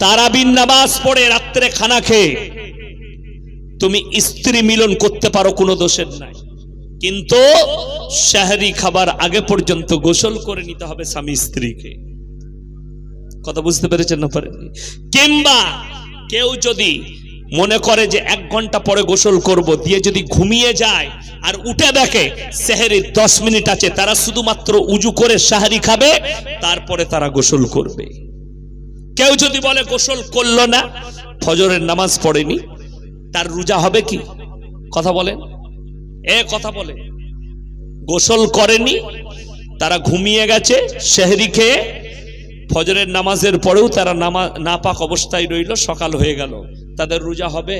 তারাবির নামাজ পড়ে রাত্রে খানা খেয়ে তুমি স্ত্রী মিলন করতে পারো, কোনো দোষের নাই, কিন্তু সেহরি খাবার আগে পর্যন্ত গোসল করে নিতে হবে স্বামী স্ত্রীকে। কথা বুঝতে পেরেছেন না পারেননি? কিংবা কেউ যদি মনে করে যে 1 ঘন্টা পরে গোসল করব, দিয়ে যদি ঘুমিয়ে যায় আর উঠে দেখে সেহরির 10 মিনিট আছে, তারা শুধুমাত্র উজু করে সেহরি খাবে, তারপরে তারা গোসল করবে। কেউ যদি বলে গোসল করলো না, ফজরের নামাজ পড়েনি, তার রোজা হবে কি? কথা বলেন, কথা বলে গোসল করেনি, তারা ঘুমিয়ে গেছে সেহরি খেয়ে, ফজরের নামাজের পরেও তারা নাপাক অবস্থায় রইল, সকাল হয়ে গেল, তাদের রোজা হবে?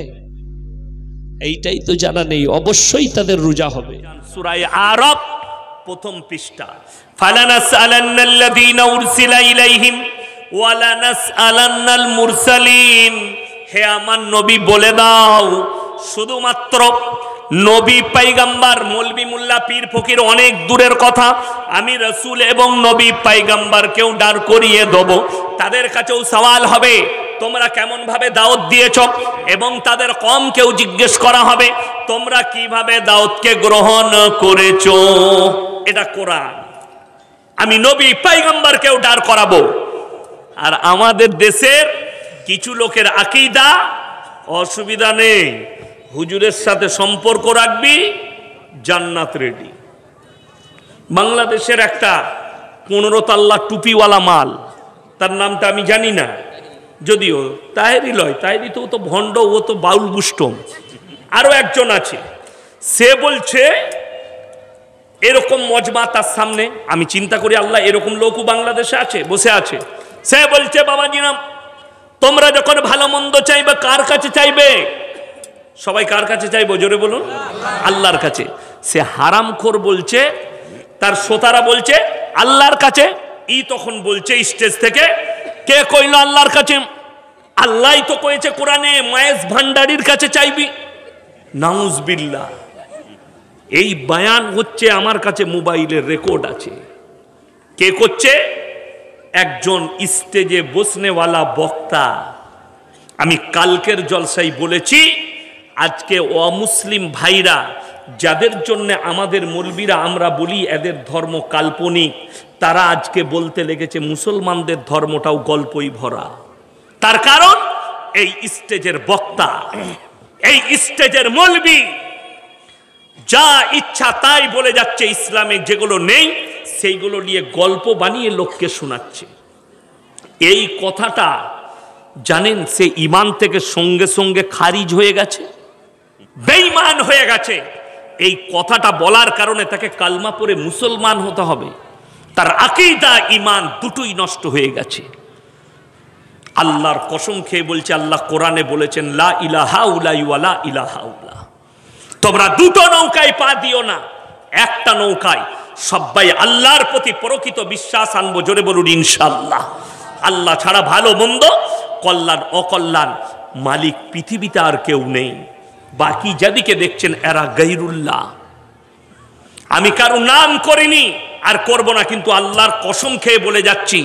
এইটাই তো জানা নেই। অবশ্যই তাদের রোজা হবে। সূরা আরাফ প্রথম পৃষ্ঠা, ফালানাসআলান্নাল্লাযীনা উরসিলা ইলাইহিম ওয়া লানাসআলান্নাল মুরসালিন। হে আমার নবী বলে দাও, শুধুমাত্র নবী পয়গম্বর, মৌলবি মোল্লা পীর ফকির অনেক দূরের কথা, আমি রাসূল এবং নবী পয়গম্বরকেও দাঁড় করিয়ে দেব, তাদের কাছেও সওয়াল হবে তোমরা কেমন ভাবে দাওয়াত দিয়েছ, এবং তাদের কওমকেও জিজ্ঞেস করা হবে তোমরা কিভাবে দাওয়াতকে গ্রহণ করেছো। এটা কোরআন। আমি নবী পয়গম্বরকেও দাঁড় করাবো। আর আমাদের দেশের কিছু লোকের আকীদা, অসুবিধা নেই, হুজুরের সাথে সম্পর্ক রাখবি, জান্নাত রেডি। বাংলাদেশের একটা 15 তাল্লা টুপিওয়ালা মাল, তার নামটা আমি জানি না, যদিও তাহেরি লয়, তাহেরি তো ভণ্ড, ও তো বাউল বুষ্টম। আরো একজন আছে, সে বলছে এরকম মজমা তার সামনে, আমি চিন্তা করি আল্লাহ এরকম লোকও বাংলাদেশে আছে, বসে আছে। সে বলছে বাবাজি নাম, তোমরা যখন ভালো মন্দ চাইবে কার কাছে চাইবে? সবাই কার কাছে চাইবো? জোরে বলুন, আল্লাহর কাছে। সে হারামখোর বলছে, তার শ্রোতারা বলছে আল্লাহর কাছে। ই তখন বলছে স্টেজ থেকে, কে কইল আল্লাহর কাছে? আল্লাহই তো কয়েছে কোরআনে, মায়েস ভান্ডারির কাছে চাইবি। নাউজুবিল্লাহ। এই বয়ান হচ্ছে, আমার কাছে মোবাইলের রেকর্ড আছে। কে করছে? একজন স্টেজে বসনেওয়ালা বক্তা। আমি কালকের জলসায় বলেছি, আজকে অমুসলিম ভাইরা যাদের জন্য আমাদের মৌলবীরা আমরা বলি এদের ধর্ম কাল্পনিক, তারা আজকে বলতে লেগেছে মুসলমানদের ধর্মটাও গল্পই ভরা। তার কারণ এই স্টেজের বক্তা, এই স্টেজের মৌলবী যা ইচ্ছা তাই বলে যাচ্ছে, ইসলামে যেগুলো নেই সেইগুলো নিয়ে গল্প বানিয়ে লোককে শোনাচ্ছে। এই কথাটা জানেন, সে ঈমান থেকে সঙ্গে সঙ্গে খারিজ হয়ে গেছে, বেঈমান হয়ে গেছে। এই কথাটা বলার কারণে তাকে কালমা পড়ে মুসলমান হতে হবে, তার আকীদা ঈমান দুটোই নষ্ট হয়ে গেছে। আল্লাহর কসম খেয়ে বলছে, আল্লাহ কোরআনে বলেছেন লা ইলাহা ইল্লাল্লাহ ওয়া লা ইলাহা ইল্লাল্লাহ। তোমরা দুটো নৌকায় পা দিও না, একটা নৌকায় সবাই আল্লাহর প্রতি প্রকৃত বিশ্বাস আনবো। জোরে বলুন ইনশাআল্লাহ। আল্লাহ ছাড়া ভালো মন্দ, কল্যাণ অকল্যাণ মালিক পৃথিবীতে আর কেউ নেই। বাকি যাদিকে দেখছেন এরা গায়রুল্লাহ। আমি কারো নাম করিনি আর করব না, কিন্তু আল্লাহর কসম খেয়ে বলে যাচ্ছি,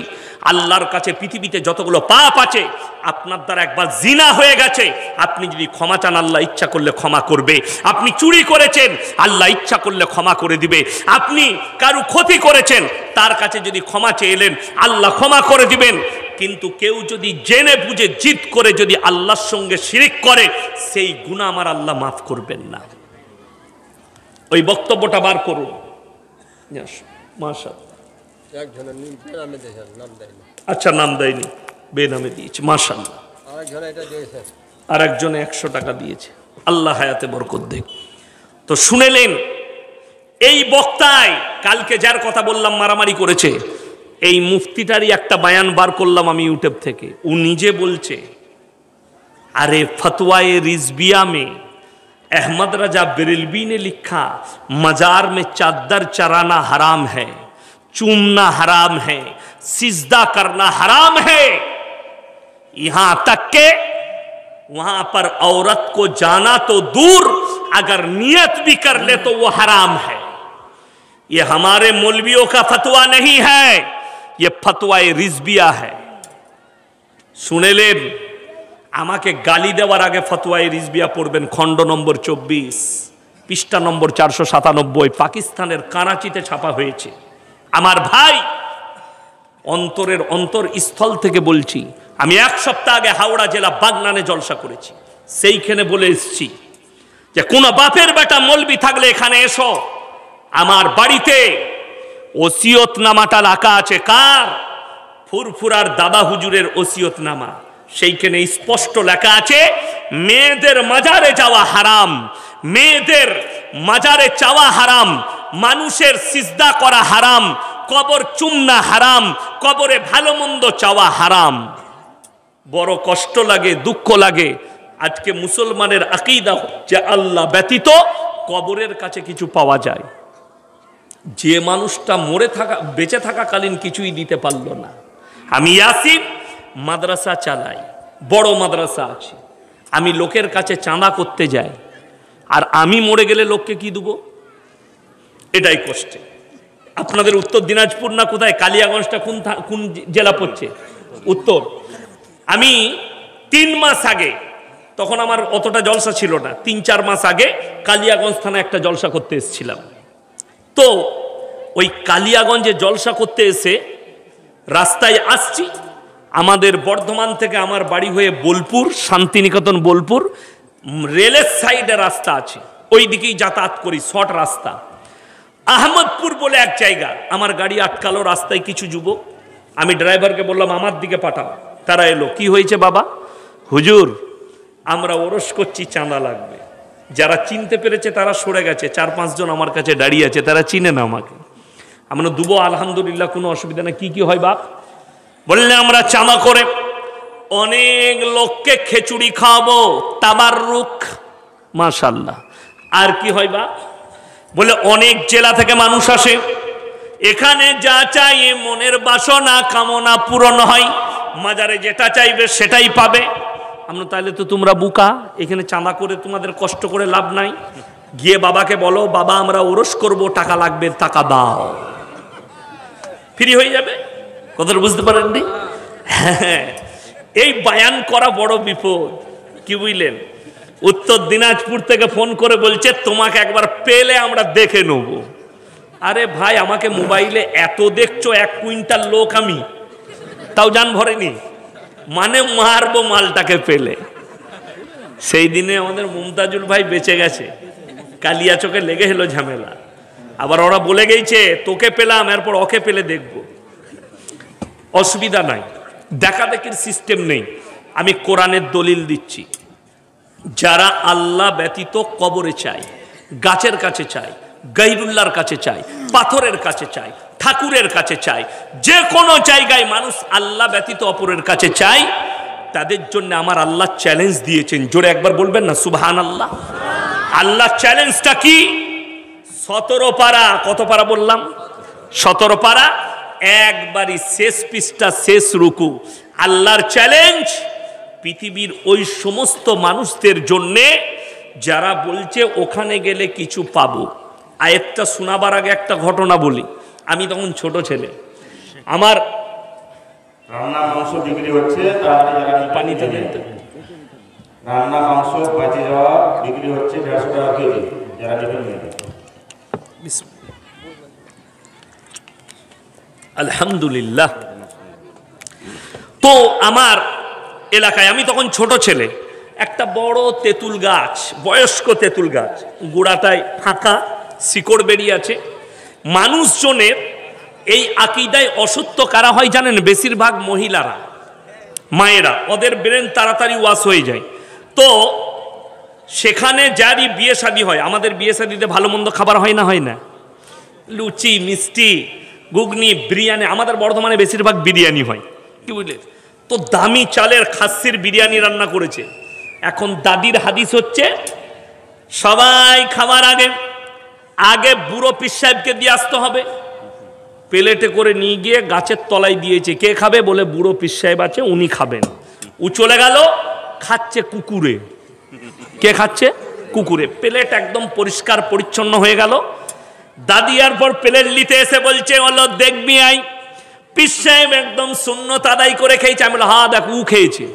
আল্লাহর কাছে পৃথিবীতে যতগুলো পাপ আছে, আপনার দ্বারা একবার জিনা হয়ে গেছে, আপনি যদি ক্ষমা চান আল্লাহ ইচ্ছা করলে ক্ষমা করবে। আপনি চুরি করেছেন, আল্লাহ ইচ্ছা করলে ক্ষমা করে দিবে। আপনি কারো ক্ষতি করেছেন, তার কাছে যদি ক্ষমা চেয়েলেন আল্লাহ ক্ষমা করে দিবেন। কিন্তু কেউ যদি জেনে বুঝে জিদ করে যদি আল্লাহর সঙ্গে শিরিক করে, সেই গুনাহ আমার আল্লাহ মাফ করবেন না। ওই বক্তব্যটা বার করুন। মাশাআল্লাহ। আচ্ছা, নাম দেয়নি, বেনামে দিয়েছে, মাশাআল্লাহ। আর একজনে 100 টাকা দিয়েছে, আল্লাহ হায়াতে বরকত দেখ। তো শুনেলেন, এই বক্তায় কালকে যার কথা বললাম মারামারি করেছে, এই মুফতিটারই একটা বয়ান বার করলাম আমি ইউটিউব থেকে। ও নিজে বলছে, अरे फतवाए रिजबिया में अहमद रजा बरेलवी ने लिखा, मजार में चादर चराना हराम है, चूमना हराम है, सिजदा करना हराम है, यहां तक के वहां पर औरत को जाना तो दूर, अगर नियत भी कर ले तो वो हराम है। ये हमारे मौलवियों का फतवा नहीं है, ये फतवाए रिजबिया है। শুনেলেন, আমাকে গালি দেওয়ার আগে ফতোয়ায়ে রিজবিয়া পড়বেন, খণ্ড নম্বর 24, পৃষ্ঠা নম্বর 497, পাকিস্তানের করাচিতে ছাপা হয়েছে। আমার ভাই, অন্তরের অন্তরস্থল থেকে বলছি, আমি 1 সপ্তাহ আগে হাওড়া জেলা বাগনানে জলসা করেছি। সেইখানে বলে এসছি যে কোন বাপের বেটা মলবি থাকলে এখানে এসো, আমার বাড়িতে ওসিয়তনামাটা রাখা আছে। কার? ফুরফুরার দাদা হুজুরের ওসিয়তনামা। সেইখানে স্পষ্ট লেখা আছে, মেয়েদের মাজারে যাওয়া হারাম, মেয়েদের মাজারে চাওয়া হারাম, মানুষের সিজদা করা হারাম, কবর চুমনা হারাম, কবরে ভালো মন্দ চাওয়া হারাম। বড় কষ্ট লাগে, দুঃখ লাগে। আজকে মুসলমানের আকীদা হচ্ছে আল্লাহ ব্যতীত কবরের কাছে কিছু পাওয়া যায়। যে মানুষটা বেঁচে থাকাকালীন কিছুই দিতে পারল না। আমি ইয়াসিন মাদ্রাসা চালাই, বড় মাদ্রাসা আছে, আমি লোকের কাছে চাঁদা করতে যাই, আর আমি মরে গেলে লোককে কি দেব? এটাই কষ্টে। আপনাদের উত্তর দিনাজপুর না কোথায়? কালিয়াগঞ্জটা কোন জেলা পড়ছে? উত্তর। আমি 3 মাস আগে, তখন আমার অতটা জলসা ছিল না, 3-4 মাস আগে কালিয়াগঞ্জ থানায় একটা জলসা করতে এসেছিলাম। তো ওই কালিয়াগঞ্জে জলসা করতে এসে রাস্তায় আসছি, আমাদের বর্ধমান থেকে আমার বাড়ি হয়ে বোলপুর, শান্তিনিকেতন বোলপুর, রেলের সাইডে রাস্তা আছে, ওই দিকেই যাতায়াত করি, শর্ট রাস্তা। আহমদপুর বলে এক জায়গা, আমার গাড়ি আটকালো রাস্তায় কিছু যুবক। আমি ড্রাইভারকে বললাম আমার দিকে পাঠাও। তারা এলো। কি হয়েছে বাবা? হুজুর, আমরা ওরস করছি, চাঁদা লাগবে। যারা চিনতে পেরেছে তারা সরে গেছে, 4-5 জন আমার কাছে দাঁড়িয়ে আছে, তারা চিনে না আমাকে। আমরা দুবো, আলহামদুলিল্লাহ, কোনো অসুবিধা নেই। কি হয় বাপ? বললে আমরা চাঁদা করে অনেক লোককে খিচুড়ি খাওয়াবো, তাবাররুক। মাশাআল্লাহ। আর কি হয় বাপ? বলে অনেক জেলা থেকে মানুষ আসে, এখানে যা চাই মনের বাসনা কামনা পূরণ হয়, মাজারে যেটা চাইবে সেটাই পাবে। আমরা তাহলে তো তোমরা বুকা, এখানে চাঁদা করে তোমাদের কষ্ট করে লাভ নাই। গিয়ে বাবাকে বলো, বাবা আমরা ওরস করব, টাকা লাগবে, টাকা দাও, ফ্রি হয়ে যাবে। কথাটা বুঝতে পারেননি? হ্যাঁ, এই বায়ান করা বড় বিপদ। কি বুঝলেন? উত্তর দিনাজপুর থেকে ফোন করে বলছে তোমাকে একবার পেলে আমরা দেখে নেব। আরে ভাই, আমাকে মোবাইলে এত দেখছো, 1 কুইন্টাল লোক আমি, তাও জান ভরেনি, মানে মারবো মালটাকে পেলে। সেই দিনে আমাদের মুমতাজুল ভাই বেঁচে গেছে, কালিয়া চোখে লেগে হলো ঝামেলা। আবার ওরা বলে গেছে তোকে পেলাম, এরপর ওকে পেলে দেখবো। অসুবিধা নাই, দেখা দেখির সিস্টেম নেই। আমি কোরআনের দলিল দিচ্ছি, যারা আল্লাহ ব্যতীত কবরে চায়, গাছের কাছে চায়, গায়রুল্লাহর কাছে চায়, পাথরের কাছে চায়, ঠাকুরের কাছে চায়, যে কোনো জায়গায় মানুষ আল্লাহ ব্যতীত অপরের কাছে চায়, তাদের জন্য আমার আল্লাহ চ্যালেঞ্জ দিয়েছেন। জোরে একবার বলবেন না সুবহানাল্লাহ? আল্লাহ চ্যালেঞ্জটা কি? 17 পারা। কত পারা বললাম? 17 পারা, একবারই শেষ পৃষ্ঠা, শেষ রুকু। আল্লাহর চ্যালেঞ্জ পৃথিবীর ওই সমস্ত মানুষদের জন্যে যারা বলছে ওখানে গেলে কিছু পাবো। আয়াতটা শোনাবার আগে একটা ঘটনা বলি। আমি তখন ছোট ছেলে, আমার রান্না মাংস বিক্রি হচ্ছে, পানিতে রান্না মাংস বাঁচে যাওয়া বিক্রি হচ্ছে 150 টাকা কেজি। যারা নেবেন আলহামদুলিল্লাহ। তো আমার এলাকায়, আমি তখন ছোট ছেলে, একটা বড় তেঁতুল গাছ, বয়স্ক তেঁতুল গাছ, গোড়াটায় ফাঁকা, শিকড় বেরিয়ে আছে। মানুষজনের এই আকীদায় অসত্য কারা হয় জানেন? বেশিরভাগ মহিলারা, মায়েরা, ওদের ব্রেন তাড়াতাড়ি ওয়াশ হয়ে যায়। তো সেখানে যারই বিয়ে শাদী হয়, আমাদের বিয়ে শাদীতে ভালো মন্দ খাবার হয় না? হয় না? লুচি, মিষ্টি, ঘুগনি, বিরিয়ানি। আমাদের বর্ধমানে বেশিরভাগ বিরিয়ানি হয়। কি বুঝলে? তো দামি চালের খাসির বিরিয়ানি রান্না করেছে। এখন দাদির হাদিস হচ্ছে সবাই খাবার আগে আগে বুড়ো পীর সাহেবকে দিয়ে আসতে হবে। প্লেটে করে নিয়ে গিয়ে গাছের তলায় দিয়েছে। কে খাবে? বলে বুড়ো পীর সাহেব আছে, উনি খাবেন। ও চলে গেল, খাচ্ছে কুকুরে। কে খাচ্ছে? কুকুরে। প্লেট একদম পরিষ্কার পরিচ্ছন্ন হয়ে গেল। দাদি এরপর প্লেট নিতে এসে বলছে, হলো দেখবি আই পীর সাহেব একদম সুন্নত আদায় করে খেয়েছে। আমি বললাম হ্যাঁ দেখ উ খেয়েছে,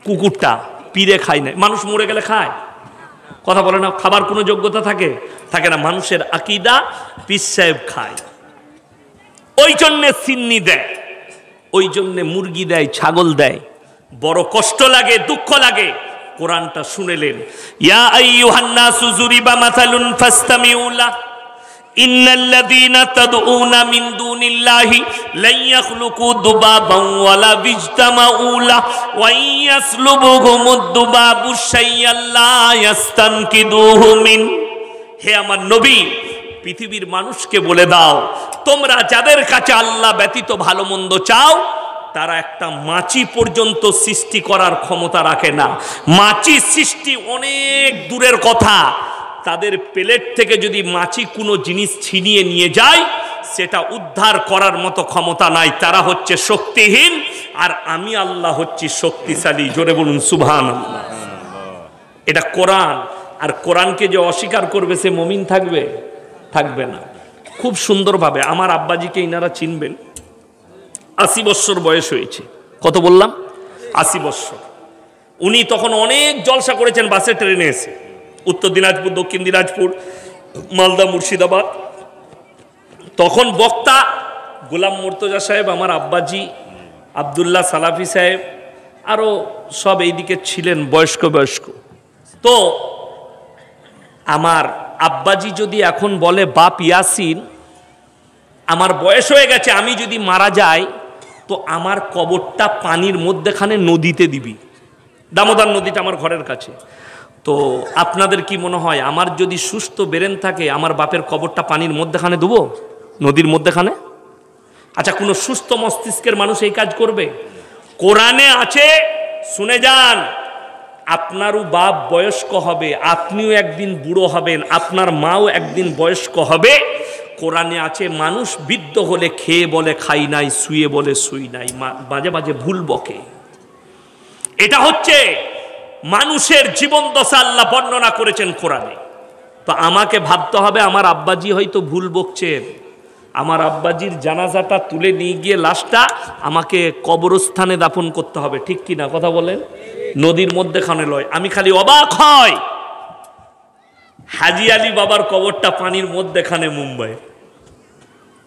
কুকুরটা, পীরে খায় না। মানুষ মরে গেলে খায়, কথা বলে না, খাবার কোনো যোগ্যতা থাকে থাকে না। মানুষের আকীদা, পীর সাহেব খায়, ওই জন্যে সিন্নি দেয়, ওই জন্যে মুরগি দেয়, ছাগল দেয়। বড় কষ্ট লাগে, দুঃখ লাগে। কোরআনটা শুনেলেন, ইয়া আইয়ুহান নাসু যুরিবা মাসালুন ফাসতামিউ লাহু ইন্নাল্লাযীনা তাদউনা মিন দুনিল্লাহি লা ইয়াখলুকু দুবাবান ওয়ালা বিজতামাউ লাহু ওয়া ইয়াসলুবুহুমুদ দুবাবু শাইআন লা ইয়াস্তানকিদুহু মিন। হে আমার নবী, পৃথিবীর মানুষকে বলে দাও, তোমরা যাদের কাছে আল্লাহ ব্যতীত ভালো মন্দ চাও, তারা একটা মাছি পর্যন্ত সৃষ্টি করার ক্ষমতা রাখে না। মাছি সৃষ্টি অনেক দূরের কথা, তাদের প্লেট থেকে যদি মাছি কোনো জিনিস ছিনিয়ে নিয়ে যায়, সেটা উদ্ধার করার মতো ক্ষমতা নাই। তারা হচ্ছে শক্তিহীন, আর আমি আল্লাহ হচ্ছি শক্তিশালী। জোরে বলুন সুবহানাল্লাহ। এটা কোরআন। আর কোরআনকে যে অস্বীকার করবে সে মুমিন থাকবে? থাকবে না। খুব সুন্দরভাবে আমার আব্বাজিকে ইনারা চিনবেন। 80 বছর বয়স হয়েছে। কত বললাম? 80 বছর। উনি তখন অনেক জলসা করেছেন বাসে, ট্রেনে এসে, উত্তর দিনাজপুর, দক্ষিণ দিনাজপুর, মালদা, মুর্শিদাবাদ। তখন বক্তা গোলাম মুর্তজা সাহেব, আমার আব্বাজি, আবদুল্লাহ সালাফি সাহেব, আরও সব এইদিকে ছিলেন বয়স্ক বয়স্ক। তো আমার আব্বাজি যদি এখন বলে বাপ ইয়াসিন, আমার বয়স হয়ে গেছে, আমি যদি মারা যাই তো আমার কবরটা পানির মধ্যেখানে নদীতে দিবি। দামোদর নদীটা আমার ঘরের কাছে। তো আপনাদের কি মনে হয়, আমার যদি সুস্থ ব্রেন থাকে, আমার বাপের কবরটা পানির মধ্যেখানে দেবো, নদীর মধ্যেখানে? আচ্ছা, কোনো সুস্থ মস্তিষ্কের মানুষ এই কাজ করবে? কোরআনে আছে, শুনে যান, আপনারও বাপ বয়স্ক হবে, আপনিও একদিন বুড়ো হবেন, আপনার মাও একদিন বয়স্ক হবে। কোরআনে আছে, মানুষ বৃদ্ধ হলে খেয়ে বলে খাই নাই, শুয়ে বলে শুই নাই, মাঝে মাঝে ভুল বকে। এটা হচ্ছে মানুষের জীবন দশা আল্লাহ বর্ণনা করেছেন কোরআনে। তো আমাকে ভাবতে হবে, আমার আব্বাজি হয়তো ভুল বকছেন, আমার আব্বাজির জানাজাটা তুলে নিয়ে গিয়ে লাশটা আমাকে কবরস্থানে দাফন করতে হবে, ঠিক কি না? কথা বলেন। নদীর মধ্যেখানে লয়। আমি খালি অবাক হয়, হাজি আলী বাবার কবরটা পানির মধ্যেখানে মুম্বাই।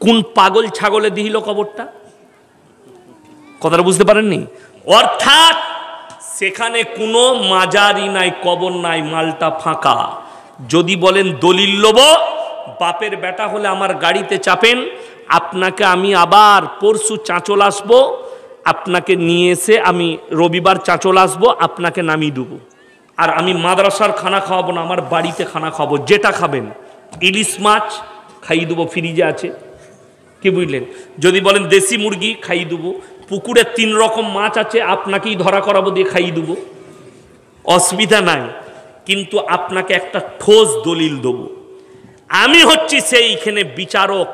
কোন পাগল ছাগলে দিহিল কবরটা? কথাটা বুঝতে পারেননি? অর্থাৎ সেখানে কোনো মাজারি নাই, কবর নাই, মালটা ফাঁকা। যদি বলেন দলিল লব, বাপের বেটা হলে আমার গাড়িতে চাপেন, আপনাকে আমি আবার পরশু চাঁচল আসবো, আপনাকে নিয়ে এসে আমি রবিবার চাঁচল আসবো, আপনাকে নামিয়ে দেবো। আর আমি মাদ্রাসার খানা খাওয়াবো না, আমার বাড়িতে খানা খাওয়াবো। যেটা খাবেন, ইলিশ মাছ খাইয়ে দেবো, ফ্রিজে আছে, কি বুঝলেন? যদি বলেন দেশি মুরগি খাইয়ে দেবো, পুকুরে 3 রকম মাছ আছে, আপনাকেই ধরা করাবো, দিয়ে খাইয়ে দেবো, অসুবিধা নাই। কিন্তু আপনাকে একটা ঠোস দলিল দেবো। আমি হচ্ছি সেইখানে বিচারক,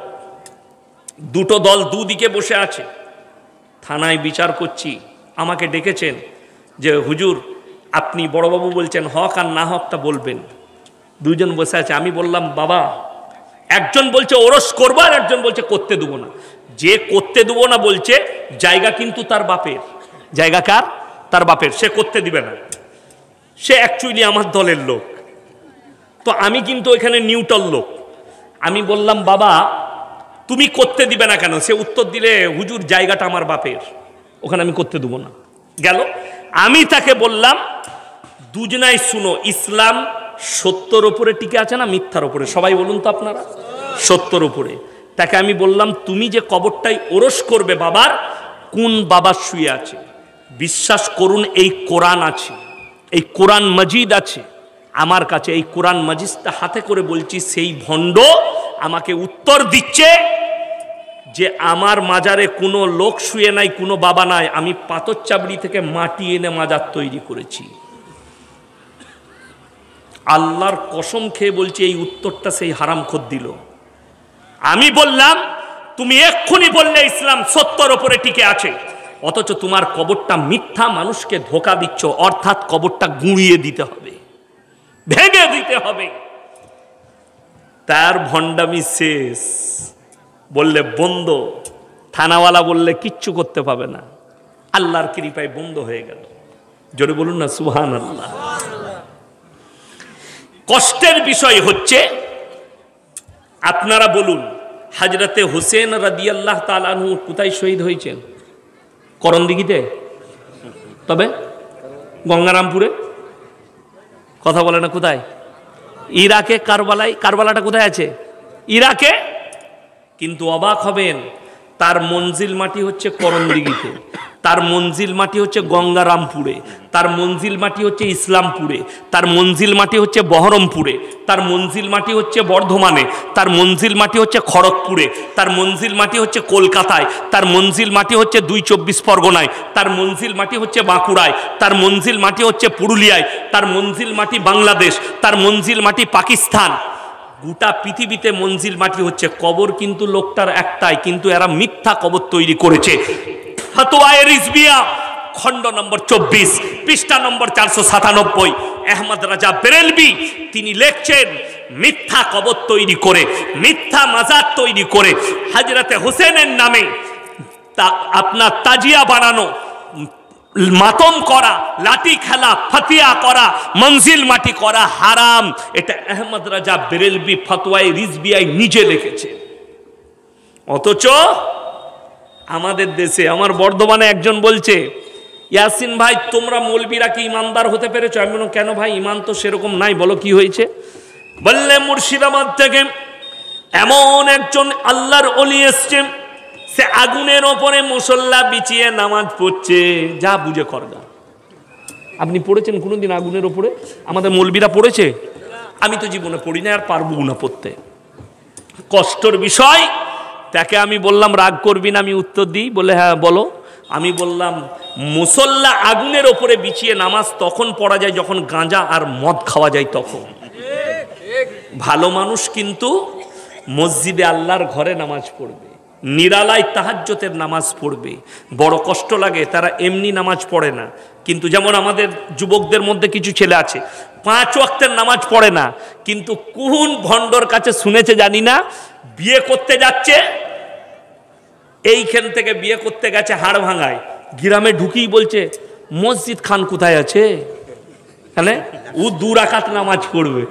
দুটো দল দুদিকে বসে আছে, থানায় বিচার করছি। আমাকে ডেকেছেন যে হুজুর আপনি বড়বাবু বলছেন, হক আর না হকটা বলবেন। দুজন বসে আছে। আমি বললাম, বাবা, একজন বলছে ওরস করবো, আর একজন বলছে করতে দেবো না। যে করতে দেবো না বলছে, জায়গা কিন্তু তার বাপের। জায়গা কার? তার বাপের। সে করতে দিবে না, সে অ্যাকচুয়ালি আমার দলের লোক। তো আমি কিন্তু এখানে নিউট্রাল লোক। আমি বললাম, বাবা তুমি করতে দিবে না কেন? সে উত্তর দিলে, হুজুর জায়গাটা আমার বাপের, ওখানে আমি করতে দেবো না। গেল। আমি তাকে বললাম, দুজনাই শুনো, ইসলাম সত্যর ওপরে টিকে আছে না মিথ্যার ওপরে? সবাই বলুন তো আপনারা। সত্যর ওপরে। তাকে আমি বললাম, তুমি যে কবরটাই ওরস করবে বাবার, কোন বাবা শুয়ে আছে? বিশ্বাস করুন, এই কোরআন আছে, এই কোরআন মজিদ আছে আমার কাছে। এই কোরআন মজিদটা হাতে করে বলছি, সেই ভণ্ড আমাকে উত্তর দিচ্ছে যে আমার মাজারে কোনো লোক শুয়ে নাই, কোনো বাবা নাই, আমি পাথর চাবড়ি থেকে মাটি এনে মাজার তৈরি করেছি। আল্লাহর কসম খেয়ে বলছি, এই উত্তরটা সেই হারামখোর দিল। আমি বললাম, তুমি এক্ষুনি বললে ইসলাম সত্যর ওপরে টিকে আছে, অথচ তোমার কবরটা মিথ্যা, মানুষকে ধোকা দিচ্ছ। অর্থাৎ কবরটা গুঁড়িয়ে দিতে হবে, ভেঙে দিতে হবে। তার ভণ্ডামি শেষ। বললে বন্ধ, থানাওয়ালা বললে কিচ্ছু করতে পাবে না, আল্লাহর কৃপায় বন্ধ হয়ে গেল। জোরে বলুন না সুবহানাল্লাহ। কষ্টের বিষয় হচ্ছে, আপনারা বলুন, হযরতে হোসেন রাদিয়াল্লাহু তাআলা আনহু কোথায় শহীদ হয়েছেন? করণদিঘিতে? তবে গঙ্গারামপুরে? কথা বলে না। কোথায়? ইরাকে কারবালায়। কারবালাটা কোথায় আছে? ইরাকে। কিন্তু অবাক হবেন, তার মঞ্জিল মাটি হচ্ছে করণদিঘিতে, তার মঞ্জিল মাটি হচ্ছে গঙ্গারামপুরে, তার মঞ্জিল মাটি হচ্ছে ইসলামপুরে, তার মঞ্জিল মাটি হচ্ছে বহরমপুরে, তার মঞ্জিল মাটি হচ্ছে বর্ধমানে, তার মঞ্জিল মাটি হচ্ছে খড়গপুরে, তার মঞ্জিল মাটি হচ্ছে কলকাতায়, তার মঞ্জিল মাটি হচ্ছে ২ পরগনায়, তার মঞ্জিল মাটি হচ্ছে বাঁকুড়ায়, তার মঞ্জিল মাটি হচ্ছে পুরুলিয়ায়, তার মঞ্জিল মাটি বাংলাদেশ, তার মঞ্জিল মাটি পাকিস্তান। গোটা পৃথিবীতে মঞ্জিল মাটি হচ্ছে। কবর কিন্তু লোকটার একটাই, কিন্তু এরা মিথ্যা কবর তৈরি করেছে। ফতোয়ায়ে রিজভিয়া খণ্ড নম্বর ২৪ পৃষ্ঠা নম্বর ৪৯৭, আহমদ রাজা বেরেলভী তিনি লিখছেন, মিথ্যা কবর তৈরি করে, মিথ্যা মাজার তৈরি করে হযরতে হোসেনের নামে আপনার তাজিয়া বানানো, মাতম করা, লাঠি খেলা, ফাতিয়া করা, মঞ্জিল মাটি করা হারাম। এটা আহমদ রাজা বেরেলভী ফতোয়ায়ে রিজভিয়ায় নিজে লিখেছে। অথচ আমাদের দেশে, আমার বর্ধমানে একজন বলছে, ইয়াসিন ভাই তোমরা মৌলবীরা কি ইমানদার হতে পেরেছো? আমি বললাম কেন ভাই, ইমান তো সেরকম নাই, বলো কি হয়েছে? বললে মুর্শিদাবাদ থেকে এমন একজন আল্লাহর ওলি এসছে, সে আগুনের ওপরে মুসল্লা বিছিয়ে নামাজ পড়ছে। যা বুঝে করগা। আপনি পড়েছেন কোনোদিন আগুনের ওপরে? আমাদের মৌলবীরা পড়েছে? আমি তো জীবনে পড়ি না, আর পারবো না পড়তে। কষ্টের বিষয়। তাকে আমি বললাম রাগ করবি না, আমি উত্তর দিই। বলে হ্যাঁ বলো। আমি বললাম মুসল্লা আগুনের ওপরে বিছিয়ে নামাজ তখন পড়া যায় যখন গাঁজা আর মদ খাওয়া যায় তখন। ভালো মানুষ কিন্তু মসজিদে আল্লাহর ঘরে নামাজ পড়বে, নিরালায় তাহাজ্জুদের নামাজ পড়বে। বড় কষ্ট লাগে, তারা এমনি নামাজ পড়ে না। কিন্তু যেমন আমাদের যুবকদের মধ্যে কিছু ছেলে আছে 5 ওয়াক্তের নামাজ পড়ে না, কিন্তু কোন ভণ্ডর কাছে শুনেছে জানি না, বিয়ে করতে যাচ্ছে, এইখান থেকে বিয়ে করতে গেছে হাড় ভাঙায়, গ্রামে ঢুকিয়ে বলছে মসজিদ খান কোথায় আছে, তাহলে ও 2 রাকাত নামাজ পড়বে।